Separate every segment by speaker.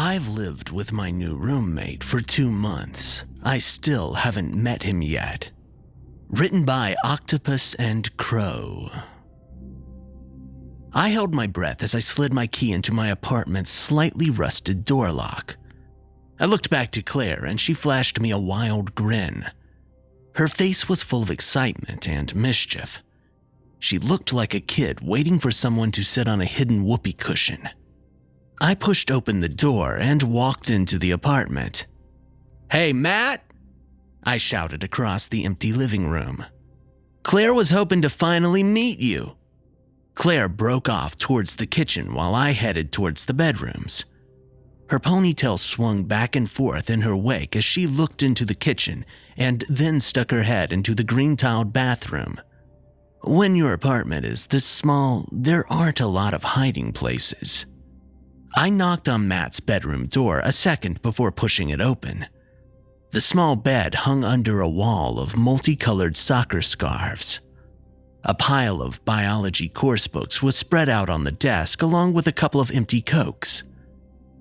Speaker 1: I've lived with my new roommate for 2 months. I still haven't met him yet. Written by Octopusandcrow. I held my breath as I slid my key into my apartment's slightly rusted door lock. I looked back to Claire and she flashed me a wild grin. Her face was full of excitement and mischief. She looked like a kid waiting for someone to sit on a hidden whoopee cushion. I pushed open the door and walked into the apartment. "Hey, Matt!" I shouted across the empty living room. "Claire was hoping to finally meet you." Claire broke off towards the kitchen while I headed towards the bedrooms. Her ponytail swung back and forth in her wake as she looked into the kitchen and then stuck her head into the green-tiled bathroom. When your apartment is this small, there aren't a lot of hiding places. I knocked on Matt's bedroom door a second before pushing it open. The small bed hung under a wall of multicolored soccer scarves. A pile of biology course books was spread out on the desk along with a couple of empty Cokes.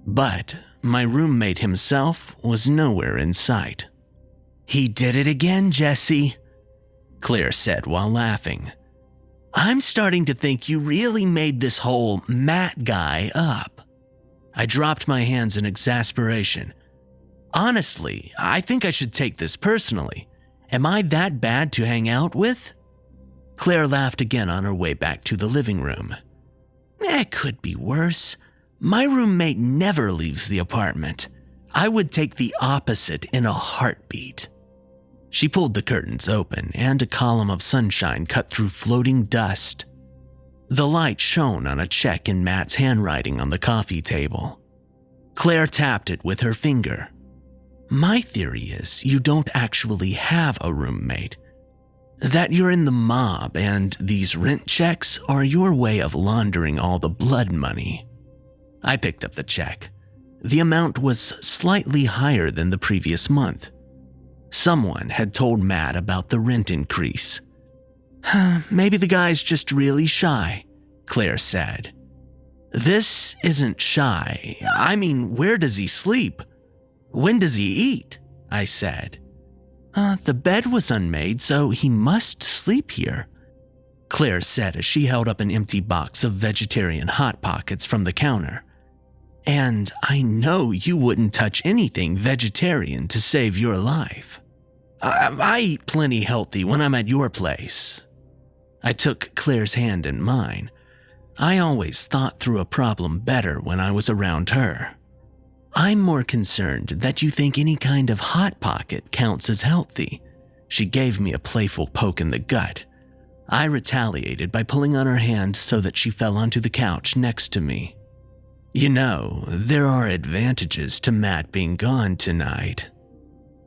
Speaker 1: But my roommate himself was nowhere in sight. "He did it again, Jesse," Claire said while laughing. "I'm starting to think you really made this whole Matt guy up." I dropped my hands in exasperation. "Honestly, I think I should take this personally. Am I that bad to hang out with?" Claire laughed again on her way back to the living room. "It could be worse. My roommate never leaves the apartment. I would take the opposite in a heartbeat." She pulled the curtains open and a column of sunshine cut through floating dust. The light shone on a check in Matt's handwriting on the coffee table. Claire tapped it with her finger. "My theory is you don't actually have a roommate. That you're in the mob and these rent checks are your way of laundering all the blood money." I picked up the check. The amount was slightly higher than the previous month. Someone had told Matt about the rent increase. "Maybe the guy's just really shy," Claire said. "This isn't shy. I mean, where does he sleep? When does he eat?" I said. The bed was unmade, so he must sleep here," Claire said as she held up an empty box of vegetarian Hot Pockets from the counter. "And I know you wouldn't touch anything vegetarian to save your life. I eat plenty healthy when I'm at your place." I took Claire's hand in mine. I always thought through a problem better when I was around her. "I'm more concerned that you think any kind of Hot Pocket counts as healthy." She gave me a playful poke in the gut. I retaliated by pulling on her hand so that she fell onto the couch next to me. "You know, there are advantages to Matt being gone tonight."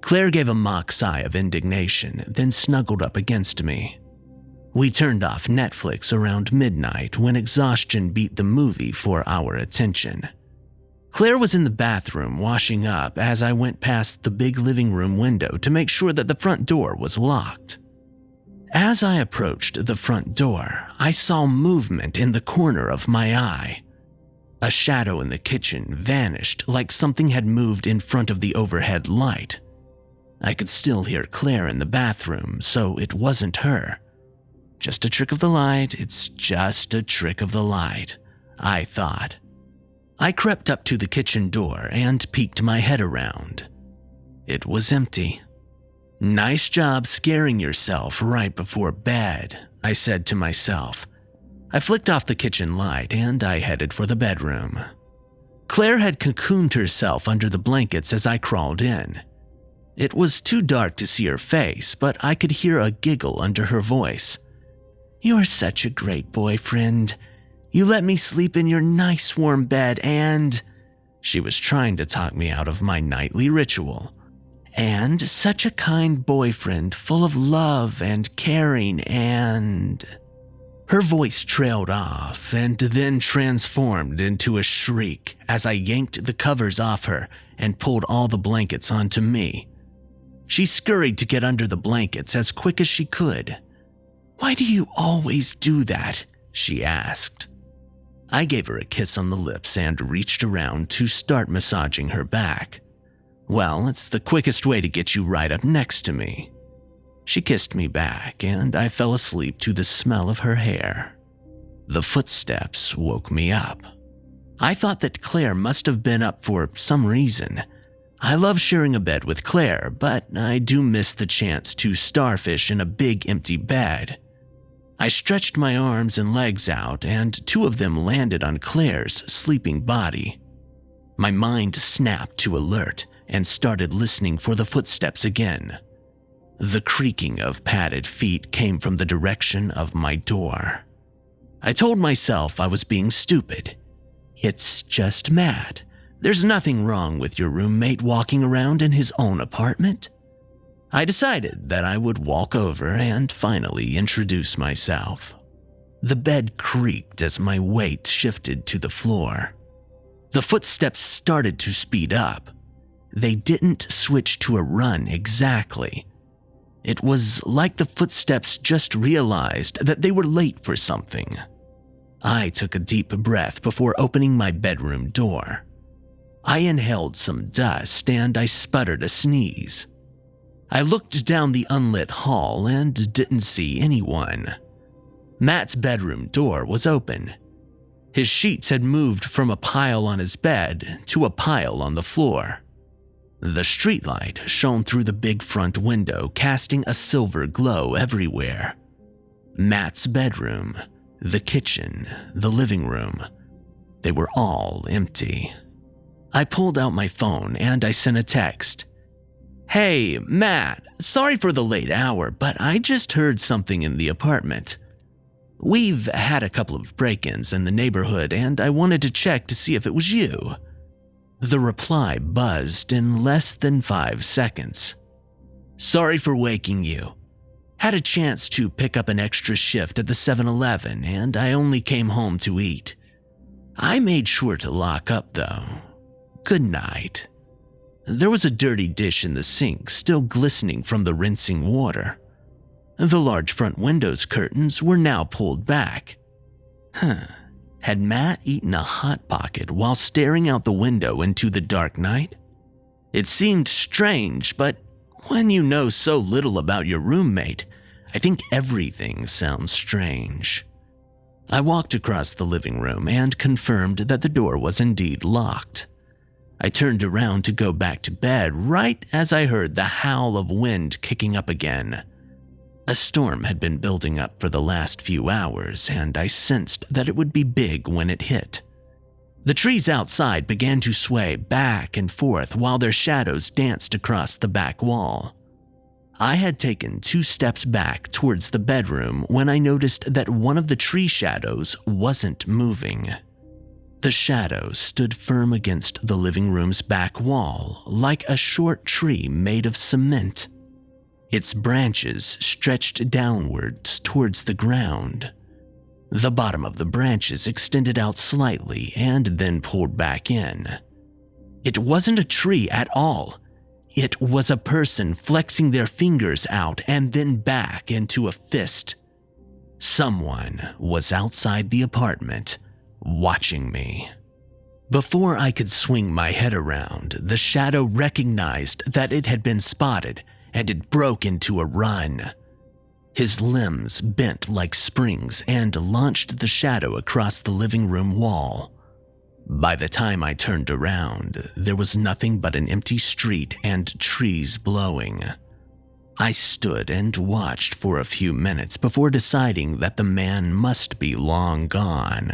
Speaker 1: Claire gave a mock sigh of indignation, then snuggled up against me. We turned off Netflix around midnight when exhaustion beat the movie for our attention. Claire was in the bathroom washing up as I went past the big living room window to make sure that the front door was locked. As I approached the front door, I saw movement in the corner of my eye. A shadow in the kitchen vanished like something had moved in front of the overhead light. I could still hear Claire in the bathroom, so it wasn't her. Just a trick of the light, it's just a trick of the light, I thought. I crept up to the kitchen door and peeked my head around. It was empty. "Nice job scaring yourself right before bed," I said to myself. I flicked off the kitchen light and I headed for the bedroom. Claire had cocooned herself under the blankets as I crawled in. It was too dark to see her face, but I could hear a giggle under her voice. "You're such a great boyfriend. You let me sleep in your nice warm bed and—" She was trying to talk me out of my nightly ritual. "And such a kind boyfriend, full of love and caring and—" Her voice trailed off and then transformed into a shriek as I yanked the covers off her and pulled all the blankets onto me. She scurried to get under the blankets as quick as she could. "Why do you always do that?" she asked. I gave her a kiss on the lips and reached around to start massaging her back. Well, it's the quickest way to get you right up next to me. She kissed me back, and I fell asleep to the smell of her hair. The footsteps woke me up. I thought that Claire must have been up for some reason. I love sharing a bed with Claire, but I do miss the chance to starfish in a big empty bed. I stretched my arms and legs out, and two of them landed on Claire's sleeping body. My mind snapped to alert and started listening for the footsteps again. The creaking of padded feet came from the direction of my door. I told myself I was being stupid. It's just Matt. There's nothing wrong with your roommate walking around in his own apartment. I decided that I would walk over and finally introduce myself. The bed creaked as my weight shifted to the floor. The footsteps started to speed up. They didn't switch to a run exactly. It was like the footsteps just realized that they were late for something. I took a deep breath before opening my bedroom door. I inhaled some dust and I sputtered a sneeze. I looked down the unlit hall and didn't see anyone. Matt's bedroom door was open. His sheets had moved from a pile on his bed to a pile on the floor. The streetlight shone through the big front window, casting a silver glow everywhere. Matt's bedroom, the kitchen, the living room, they were all empty. I pulled out my phone and I sent a text. "Hey, Matt, sorry for the late hour, but I just heard something in the apartment. We've had a couple of break-ins in the neighborhood and I wanted to check to see if it was you." The reply buzzed in less than 5 seconds. "Sorry for waking you. Had a chance to pick up an extra shift at the 7-Eleven and I only came home to eat. I made sure to lock up though. Good night." There was a dirty dish in the sink still glistening from the rinsing water. The large front window's curtains were now pulled back. Had Matt eaten a Hot Pocket while staring out the window into the dark night? It seemed strange, but when you know so little about your roommate, I think everything sounds strange. I walked across the living room and confirmed that the door was indeed locked. I turned around to go back to bed right as I heard the howl of wind kicking up again. A storm had been building up for the last few hours, and I sensed that it would be big when it hit. The trees outside began to sway back and forth while their shadows danced across the back wall. I had taken 2 steps back towards the bedroom when I noticed that one of the tree shadows wasn't moving. The shadow stood firm against the living room's back wall, like a short tree made of cement. Its branches stretched downwards towards the ground. The bottom of the branches extended out slightly and then pulled back in. It wasn't a tree at all. It was a person flexing their fingers out and then back into a fist. Someone was outside the apartment, watching me. Before I could swing my head around, the shadow recognized that it had been spotted and it broke into a run. His limbs bent like springs and launched the shadow across the living room wall. By the time I turned around, there was nothing but an empty street and trees blowing. I stood and watched for a few minutes before deciding that the man must be long gone.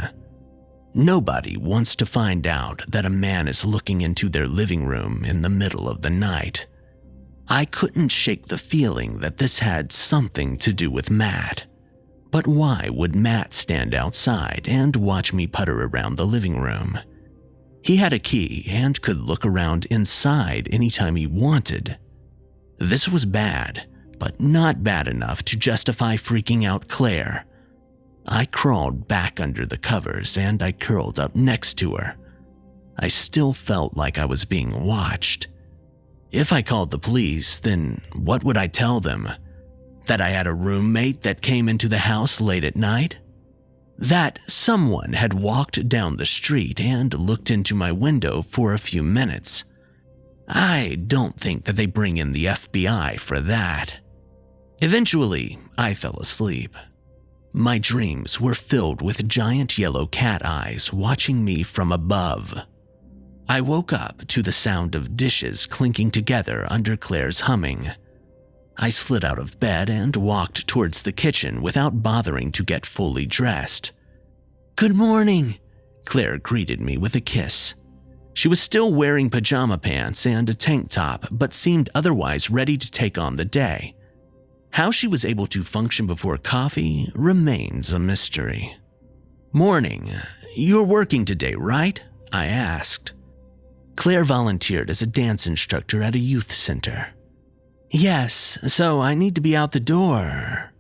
Speaker 1: Nobody wants to find out that a man is looking into their living room in the middle of the night. I couldn't shake the feeling that this had something to do with Matt. But why would Matt stand outside and watch me putter around the living room? He had a key and could look around inside anytime he wanted. This was bad, but not bad enough to justify freaking out Claire. I crawled back under the covers and I curled up next to her. I still felt like I was being watched. If I called the police, then what would I tell them? That I had a roommate that came into the house late at night? that someone had walked down the street and looked into my window for a few minutes. I don't think that they bring in the FBI for that. Eventually, I fell asleep. My dreams were filled with giant yellow cat eyes watching me from above. I woke up to the sound of dishes clinking together under Claire's humming. I slid out of bed and walked towards the kitchen without bothering to get fully dressed. "Good morning," Claire greeted me with a kiss. She was still wearing pajama pants and a tank top, but seemed otherwise ready to take on the day. How she was able to function before coffee remains a mystery. "Morning. You're working today, right?" I asked. Claire volunteered as a dance instructor at a youth center. "Yes, so I need to be out the door."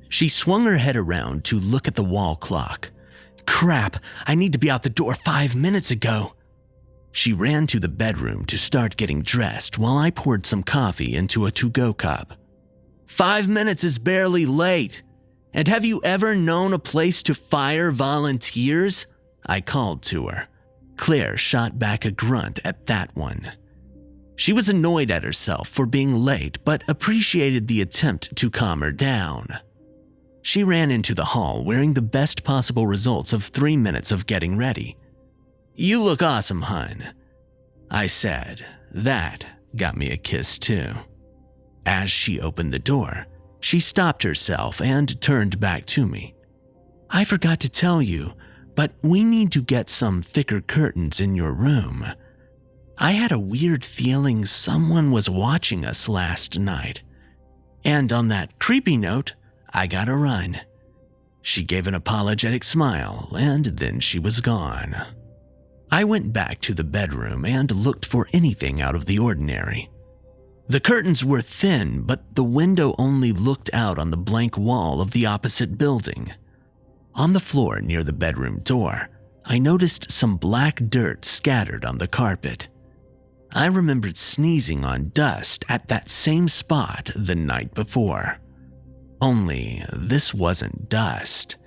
Speaker 1: She swung her head around to look at the wall clock. "Crap, I need to be out the door 5 minutes ago." She ran to the bedroom to start getting dressed while I poured some coffee into a to-go cup. 5 minutes is barely late. And have you ever known a place to fire volunteers?" I called to her. Claire shot back a grunt at that one. She was annoyed at herself for being late, but appreciated the attempt to calm her down. She ran into the hall wearing the best possible results of 3 minutes of getting ready. "You look awesome, hun," I said. That got me a kiss too. As she opened the door, she stopped herself and turned back to me. "I forgot to tell you, but we need to get some thicker curtains in your room. I had a weird feeling someone was watching us last night. And on that creepy note, I gotta run." She gave an apologetic smile, and then she was gone. I went back to the bedroom and looked for anything out of the ordinary. The curtains were thin, but the window only looked out on the blank wall of the opposite building. On the floor near the bedroom door, I noticed some black dirt scattered on the carpet. I remembered sneezing on dust at that same spot the night before. Only this wasn't dust.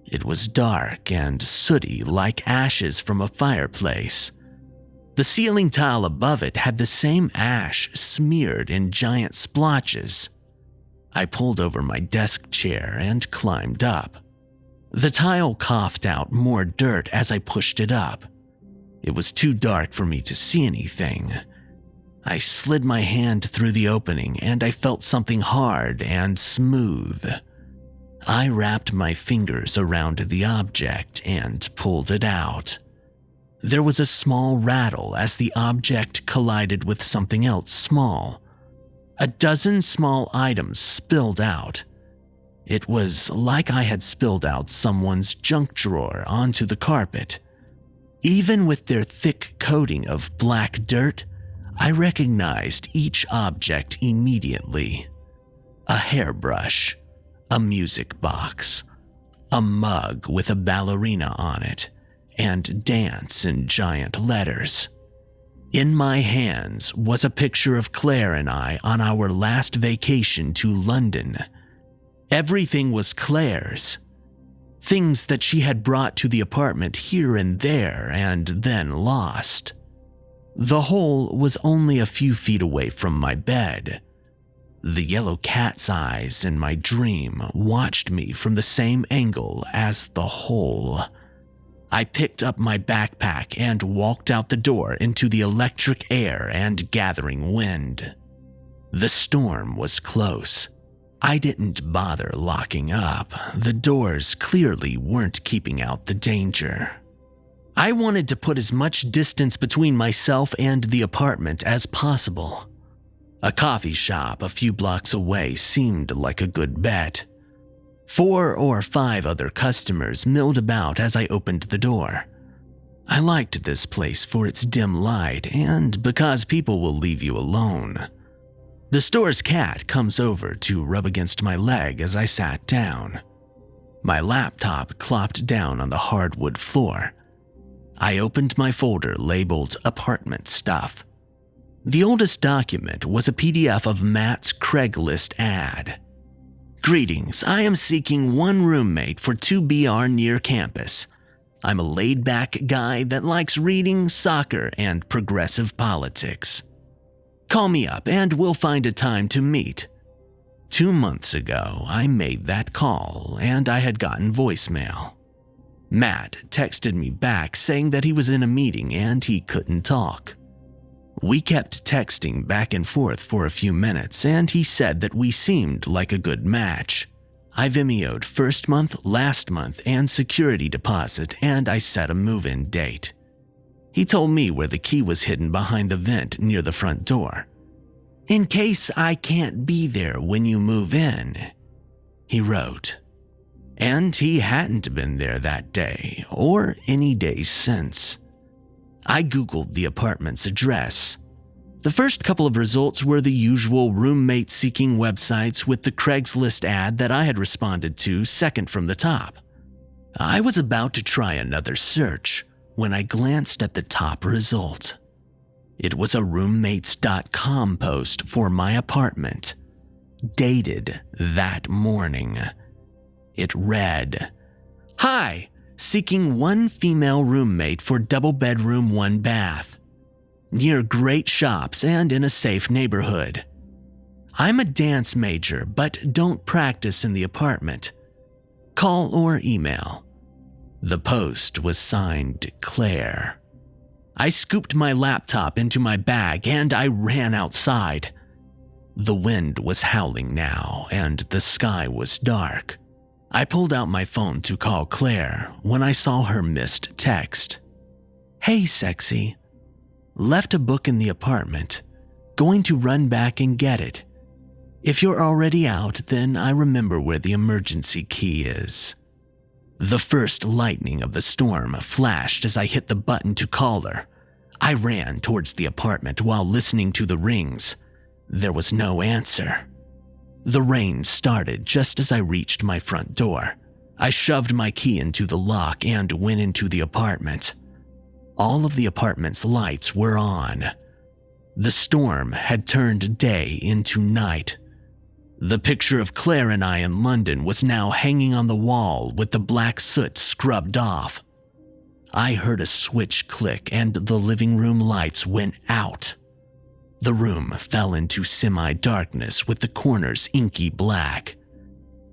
Speaker 1: It was dark and sooty like ashes from a fireplace. The ceiling tile above it had the same ash smeared in giant splotches. I pulled over my desk chair and climbed up. The tile coughed out more dirt as I pushed it up. It was too dark for me to see anything. I slid my hand through the opening and I felt something hard and smooth. I wrapped my fingers around the object and pulled it out. There was a small rattle as the object collided with something else small. A dozen small items spilled out. It was like I had spilled out someone's junk drawer onto the carpet. Even with their thick coating of black dirt, I recognized each object immediately. A hairbrush, a music box, a mug with a ballerina on it, and dance in giant letters. In my hands was a picture of Claire and I on our last vacation to London. Everything was Claire's. Things that she had brought to the apartment here and there and then lost. The hole was only a few feet away from my bed. The yellow cat's eyes in my dream watched me from the same angle as the hole. I picked up my backpack and walked out the door into the electric air and gathering wind. The storm was close. I didn't bother locking up. The doors clearly weren't keeping out the danger. I wanted to put as much distance between myself and the apartment as possible. A coffee shop a few blocks away seemed like a good bet. 4 or 5 other customers milled about as I opened the door. I liked this place for its dim light and because people will leave you alone. The store's cat comes over to rub against my leg as I sat down. My laptop clopped down on the hardwood floor. I opened my folder labeled apartment stuff. The oldest document was a PDF of Matt's Craigslist ad. Greetings, I am seeking one roommate for 2BR near campus. I'm a laid-back guy that likes reading, soccer, and progressive politics. Call me up and we'll find a time to meet. 2 months ago, I made that call and I had gotten voicemail. Matt texted me back saying that he was in a meeting and he couldn't talk. We kept texting back and forth for a few minutes and he said that we seemed like a good match. I Vimeo'd first month, last month, and security deposit, and I set a move-in date. He told me where the key was hidden behind the vent near the front door. In case I can't be there when you move in, he wrote. And he hadn't been there that day, or any days since. I Googled the apartment's address. The first couple of results were the usual roommate-seeking websites with the Craigslist ad that I had responded to second from the top. I was about to try another search when I glanced at the top result. It was a roommates.com post for my apartment, dated that morning. It read, "Hi, seeking one female roommate for double bedroom, 1 bath. Near great shops and in a safe neighborhood. I'm a dance major, but don't practice in the apartment. Call or email." The post was signed Claire. I scooped my laptop into my bag and I ran outside. The wind was howling now and the sky was dark. I pulled out my phone to call Claire when I saw her missed text. "Hey, sexy. Left a book in the apartment. Going to run back and get it. If you're already out, then I remember where the emergency key is." The first lightning of the storm flashed as I hit the button to call her. I ran towards the apartment while listening to the rings. There was no answer. The rain started just as I reached my front door. I shoved my key into the lock and went into the apartment. All of the apartment's lights were on. The storm had turned day into night. The picture of Claire and I in London was now hanging on the wall with the black soot scrubbed off. I heard a switch click and the living room lights went out. The room fell into semi-darkness with the corners inky black.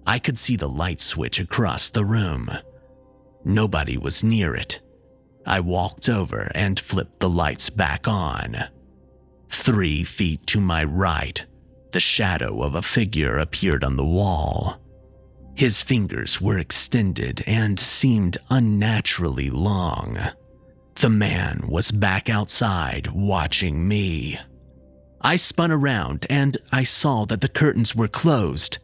Speaker 1: I could see the light switch across the room. Nobody was near it. I walked over and flipped the lights back on. 3 feet to my right, the shadow of a figure appeared on the wall. His fingers were extended and seemed unnaturally long. The man was back outside watching me. I spun around and I saw that the curtains were closed.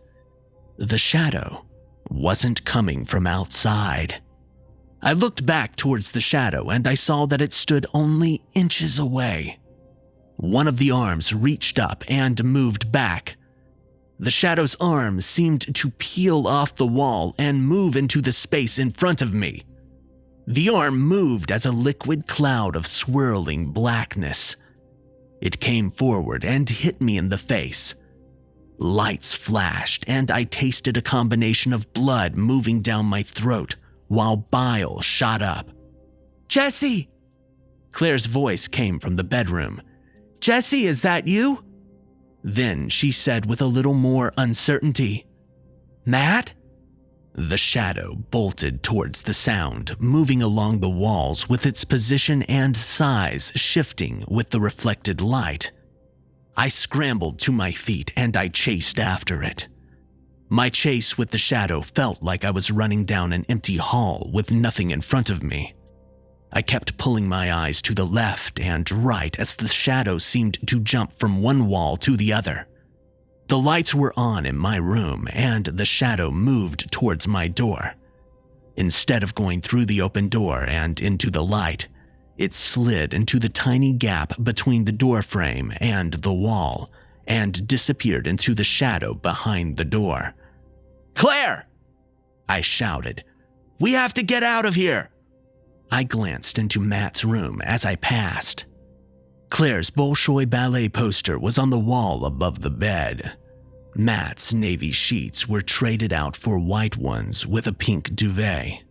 Speaker 1: The shadow wasn't coming from outside. I looked back towards the shadow and I saw that it stood only inches away. One of the arms reached up and moved back. The shadow's arm seemed to peel off the wall and move into the space in front of me. The arm moved as a liquid cloud of swirling blackness. It came forward and hit me in the face. Lights flashed and I tasted a combination of blood moving down my throat while bile shot up. "Jesse!" Claire's voice came from the bedroom. "Jesse, is that you?" Then she said with a little more uncertainty, "Matt?" The shadow bolted towards the sound, moving along the walls with its position and size shifting with the reflected light. I scrambled to my feet and I chased after it. My chase with the shadow felt like I was running down an empty hall with nothing in front of me. I kept pulling my eyes to the left and right as the shadow seemed to jump from one wall to the other. The lights were on in my room and the shadow moved towards my door. Instead of going through the open door and into the light, it slid into the tiny gap between the door frame and the wall and disappeared into the shadow behind the door. "Claire!" I shouted. "We have to get out of here!" I glanced into Matt's room as I passed. Claire's Bolshoi ballet poster was on the wall above the bed. Matt's navy sheets were traded out for white ones with a pink duvet.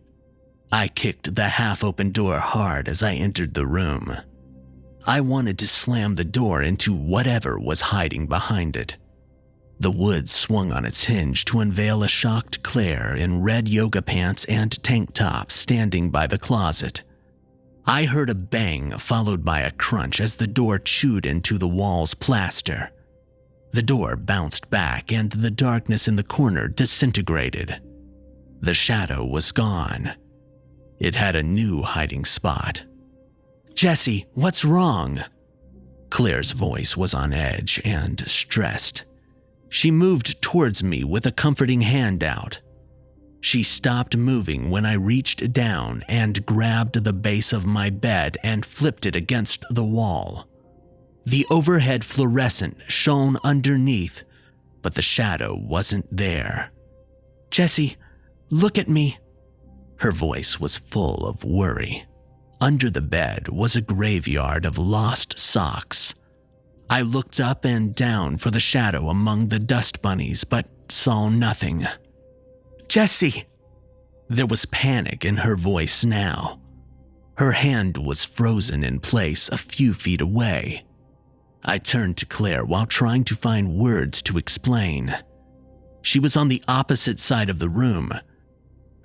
Speaker 1: I kicked the half-open door hard as I entered the room. I wanted to slam the door into whatever was hiding behind it. The wood swung on its hinge to unveil a shocked Claire in red yoga pants and tank top standing by the closet. I heard a bang followed by a crunch as the door chewed into the wall's plaster. The door bounced back and the darkness in the corner disintegrated. The shadow was gone. It had a new hiding spot. "Jesse, what's wrong?" Claire's voice was on edge and stressed. She moved towards me with a comforting hand out. She stopped moving when I reached down and grabbed the base of my bed and flipped it against the wall. The overhead fluorescent shone underneath, but the shadow wasn't there. "Jesse, look at me." Her voice was full of worry. Under the bed was a graveyard of lost socks. I looked up and down for the shadow among the dust bunnies, but saw nothing. "Jesse!" There was panic in her voice now. Her hand was frozen in place a few feet away. I turned to Claire while trying to find words to explain. She was on the opposite side of the room.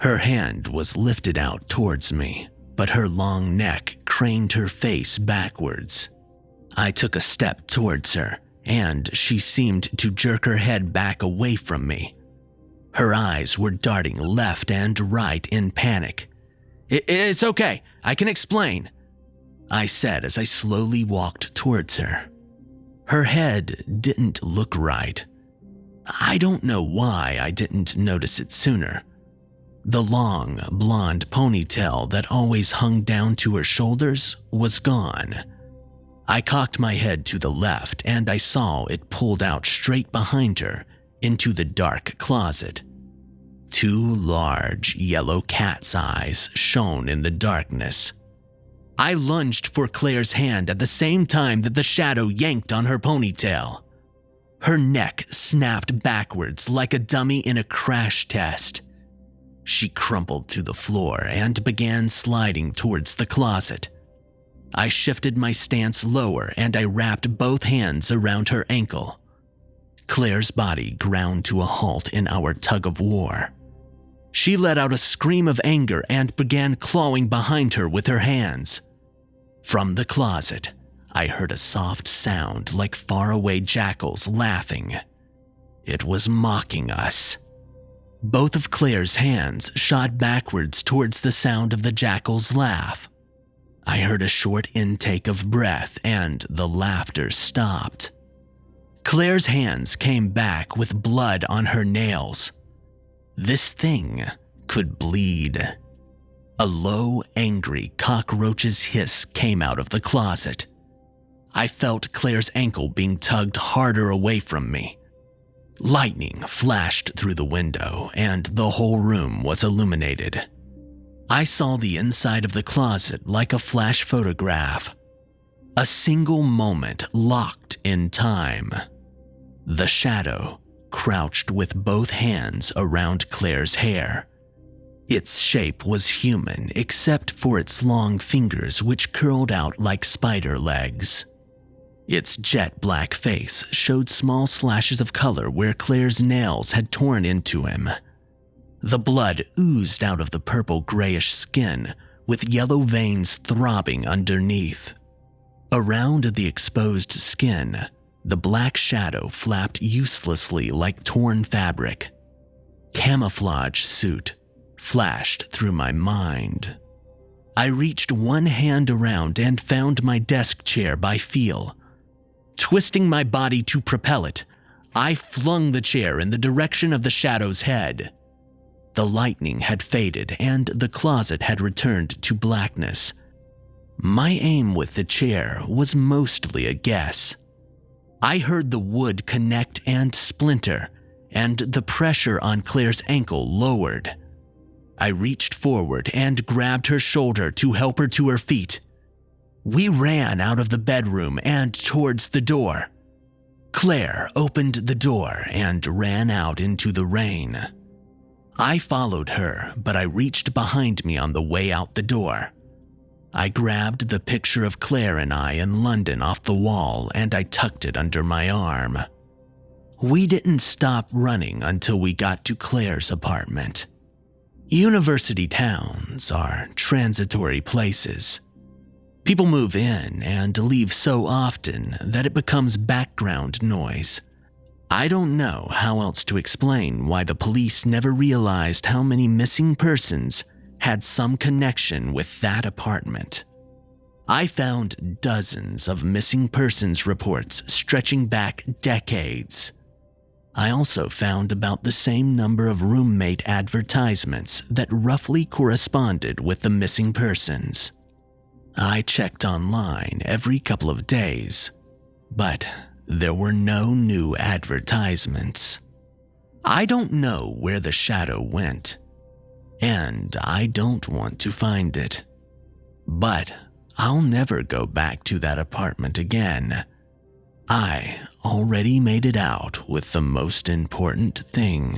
Speaker 1: Her hand was lifted out towards me, but her long neck craned her face backwards. I took a step towards her, and she seemed to jerk her head back away from me. Her eyes were darting left and right in panic. It's okay, I can explain," I said as I slowly walked towards her. Her head didn't look right. I don't know why I didn't notice it sooner. The long, blonde ponytail that always hung down to her shoulders was gone. I cocked my head to the left and I saw it pulled out straight behind her into the dark closet. Two large yellow cat's eyes shone in the darkness. I lunged for Claire's hand at the same time that the shadow yanked on her ponytail. Her neck snapped backwards like a dummy in a crash test. She crumpled to the floor and began sliding towards the closet. I shifted my stance lower and I wrapped both hands around her ankle. Claire's body ground to a halt in our tug of war. She let out a scream of anger and began clawing behind her with her hands. From the closet, I heard a soft sound like faraway jackals laughing. It was mocking us. Both of Claire's hands shot backwards towards the sound of the jackal's laugh. I heard a short intake of breath and the laughter stopped. Claire's hands came back with blood on her nails. This thing could bleed. A low, angry cockroach's hiss came out of the closet. I felt Claire's ankle being tugged harder away from me. Lightning flashed through the window and the whole room was illuminated. I saw the inside of the closet like a flash photograph. A single moment locked in time. The shadow crouched with both hands around Claire's hair. Its shape was human except for its long fingers which curled out like spider legs. Its jet black face showed small slashes of color where Claire's nails had torn into him. The blood oozed out of the purple-grayish skin, with yellow veins throbbing underneath. Around the exposed skin, the black shadow flapped uselessly like torn fabric. Camouflage suit flashed through my mind. I reached one hand around and found my desk chair by feel. Twisting my body to propel it, I flung the chair in the direction of the shadow's head. The lightning had faded and the closet had returned to blackness. My aim with the chair was mostly a guess. I heard the wood connect and splinter, and the pressure on Claire's ankle lowered. I reached forward and grabbed her shoulder to help her to her feet. We ran out of the bedroom and towards the door. Claire opened the door and ran out into the rain. I followed her, but I reached behind me on the way out the door. I grabbed the picture of Claire and I in London off the wall and I tucked it under my arm. We didn't stop running until we got to Claire's apartment. University towns are transitory places. People move in and leave so often that it becomes background noise. I don't know how else to explain why the police never realized how many missing persons had some connection with that apartment. I found dozens of missing persons reports stretching back decades. I also found about the same number of roommate advertisements that roughly corresponded with the missing persons. I checked online every couple of days, but there were no new advertisements. I don't know where the shadow went, and I don't want to find it. But I'll never go back to that apartment again. I already made it out with the most important thing.